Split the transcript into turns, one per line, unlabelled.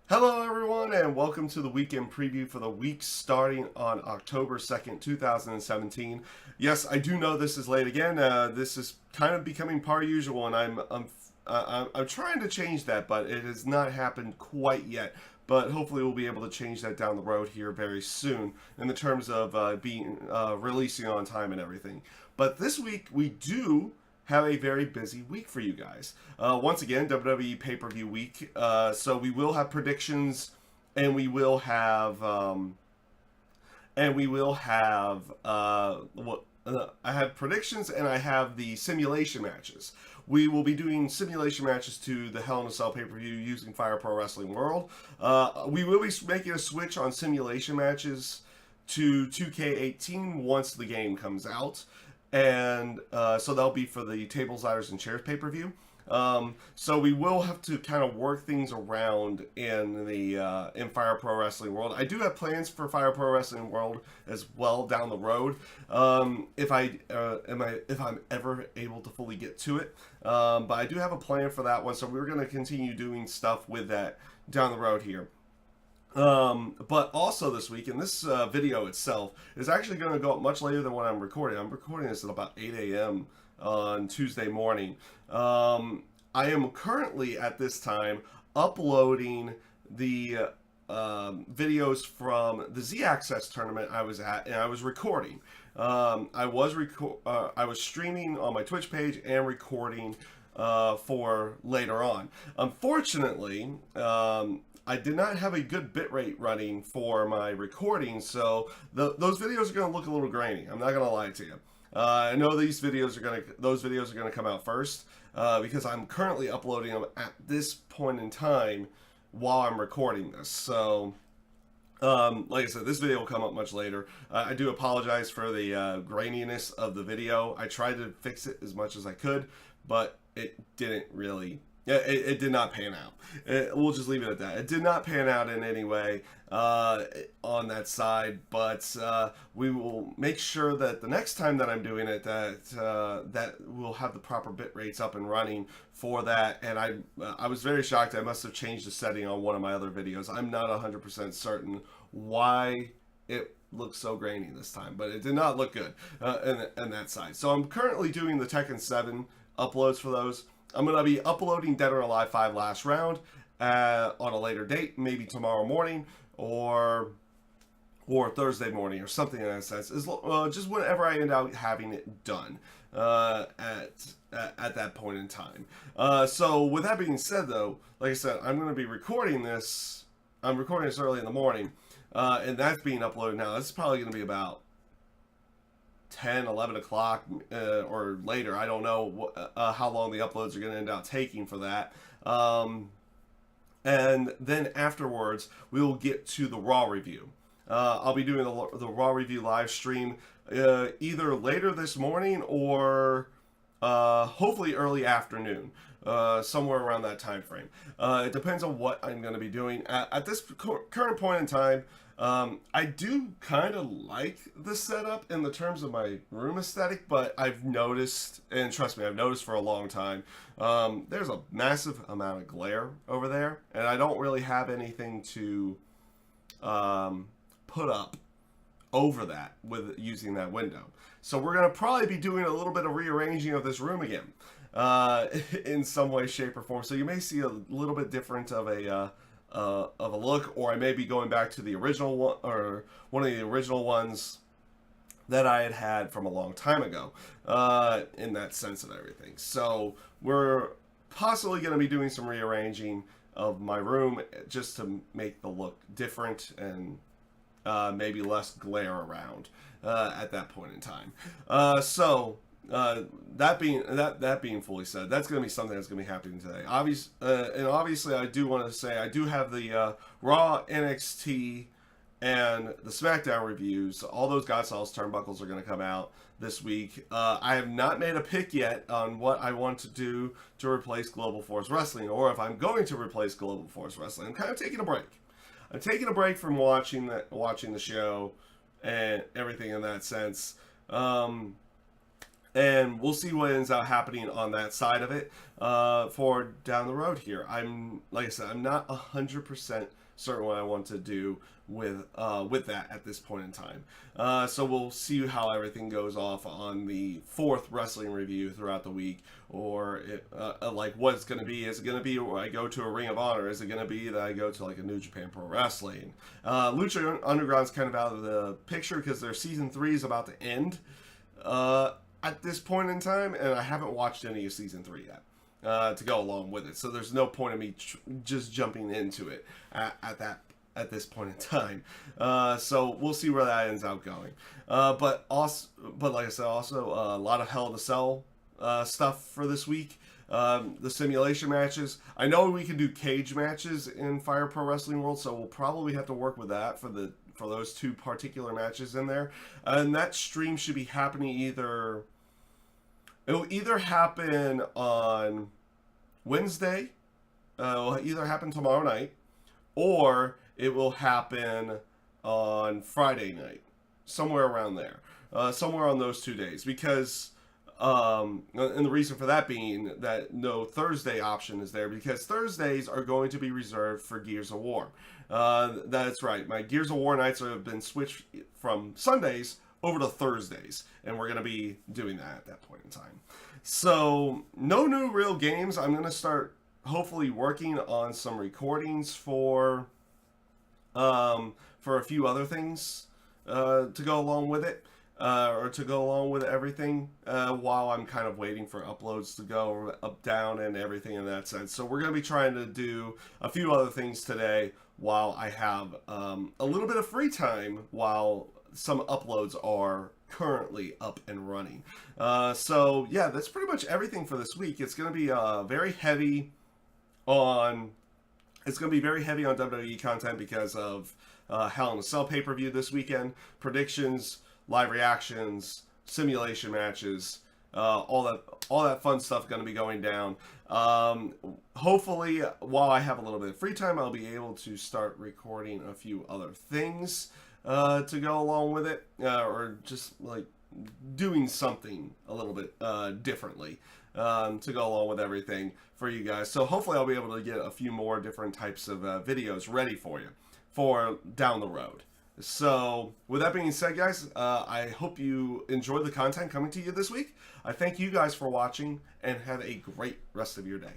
Hello, everyone, and welcome to the weekend preview for the week starting on October 2nd, 2017. Yes, I do know this is late again. This is kind of becoming par usual, and I'm trying to change that, but it has not happened quite yet. But hopefully, we'll be able to change that down the road here very soon in the terms of being releasing on time and everything. But this week, we do have a very busy week for you guys. Once again, WWE pay-per-view week. So we will have predictions, and we will have what I have predictions, and I have the simulation matches. We will be doing simulation matches to the Hell in a Cell pay-per-view using Fire Pro Wrestling World. We will be making a switch on simulation matches to 2K18 once the game comes out. And so that'll be for the Tables, Ladders, and Chairs pay-per-view. So we will have to kind of work things around in the in Fire Pro Wrestling World. I do have plans for Fire Pro Wrestling World as well down the road. If I'm ever able to fully get to it, but I do have a plan for that one. So we're going to continue doing stuff with that down the road here. But also this week, and this video itself is actually going to go up much later than what I'm recording. I'm recording this at about 8 a.m. on Tuesday morning. I am currently at this time uploading the videos from the Z-Access tournament I was at, and I was recording. I was streaming on my Twitch page and recording for later on. Unfortunately, I did not have a good bitrate running for my recording, so those videos are going to look a little grainy. I'm not going to lie to you. I know those videos are going to come out first because I'm currently uploading them at this point in time while I'm recording this. So, like I said, this video will come up much later. I do apologize for the graininess of the video. I tried to fix it as much as I could, but it didn't really. It did not pan out. We'll just leave it at that. It did not pan out in any way on that side, but we will make sure that the next time that I'm doing it, that we'll have the proper bit rates up and running for that. And I was very shocked. I must have changed the setting on one of my other videos. I'm not 100% certain why it looks so grainy this time, but it did not look good in that side. So I'm currently doing the Tekken 7 uploads for those. I'm going to be uploading Dead or Alive 5 Last Round on a later date, maybe tomorrow morning or Thursday morning or something in that sense. Just whenever I end up having it done at that point in time. So with that being said, though, like I said, I'm going to be recording this. I'm recording this early in the morning, and that's being uploaded now. It's probably going to be about 10, 11 o'clock or later. I don't know how long the uploads are going to end up taking for that. And then afterwards, we will get to the Raw review. I'll be doing the Raw review live stream either later this morning or hopefully early afternoon. Somewhere around that time frame. It depends on what I'm going to be doing. At this current point in time, I do kind of like the setup in the terms of my room aesthetic, but I've noticed, and trust me, I've noticed for a long time, there's a massive amount of glare over there, and I don't really have anything to put up over that with using that window. So we're going to probably be doing a little bit of rearranging of this room again in some way, shape, or form. So you may see a little bit different of a look, or I may be going back to the original one, or one of the original ones that I had from a long time ago in that sense of everything. So we're possibly going to be doing some rearranging of my room just to make the look different and maybe less glare around at that point in time. That being fully said, that's going to be something that's going to be happening today. Obviously, I do want to say I do have the Raw, NXT, and the SmackDown reviews. All those Godsal's turnbuckles are going to come out this week. I have not made a pick yet on what I want to do to replace Global Force Wrestling, or if I'm going to replace Global Force Wrestling. I'm kind of taking a break. I'm taking a break from watching the show and everything in that sense. and we'll see what ends up happening on that side of it for down the road here. Like I said, I'm not 100% certain what I want to do with that at this point in time. So we'll see how everything goes off on the 4th wrestling review throughout the week, or like what it's going to be. Is it going to be where I go to a Ring of Honor? Is it going to be that I go to like a New Japan Pro Wrestling? Lucha Underground's kind of out of the picture because their season 3 is about to end at this point in time, and I haven't watched any of season 3 yet. To go along with it, so there's no point in me just jumping into it at this point in time. So we'll see where that ends up going. But like I said, also a lot of Hell in a Cell stuff for this week. The simulation matches. I know we can do cage matches in Fire Pro Wrestling World, so we'll probably have to work with that for those 2 particular matches in there. And that stream should be happening it will either happen on Wednesday, it'll either happen tomorrow night, or it will happen on Friday night, somewhere around there, somewhere on those 2 days, because, and the reason for that being that no Thursday option is there, because Thursdays are going to be reserved for Gears of War. That's right, my Gears of War nights have been switched from Sundays over to Thursdays, and we're going to be doing that at that point in time. So, no new real games. I'm going to start hopefully working on some recordings for a few other things to go along with it, or to go along with everything while I'm kind of waiting for uploads to go up, down, and everything in that sense. So we're going to be trying to do a few other things today while I have a little bit of free time while some uploads are currently up and running. So yeah, that's pretty much everything for this week. It's going to be very heavy on WWE content because of Hell in a Cell pay-per-view this weekend, predictions, live reactions, simulation matches, all that fun stuff going to be going down. Hopefully, while I have a little bit of free time, I'll be able to start recording a few other things to go along with it, or just like doing something a little bit differently to go along with everything for you guys. So hopefully I'll be able to get a few more different types of videos ready for you for down the road. So with that being said, guys, I hope you enjoyed the content coming to you this week. I thank you guys for watching, and have a great rest of your day.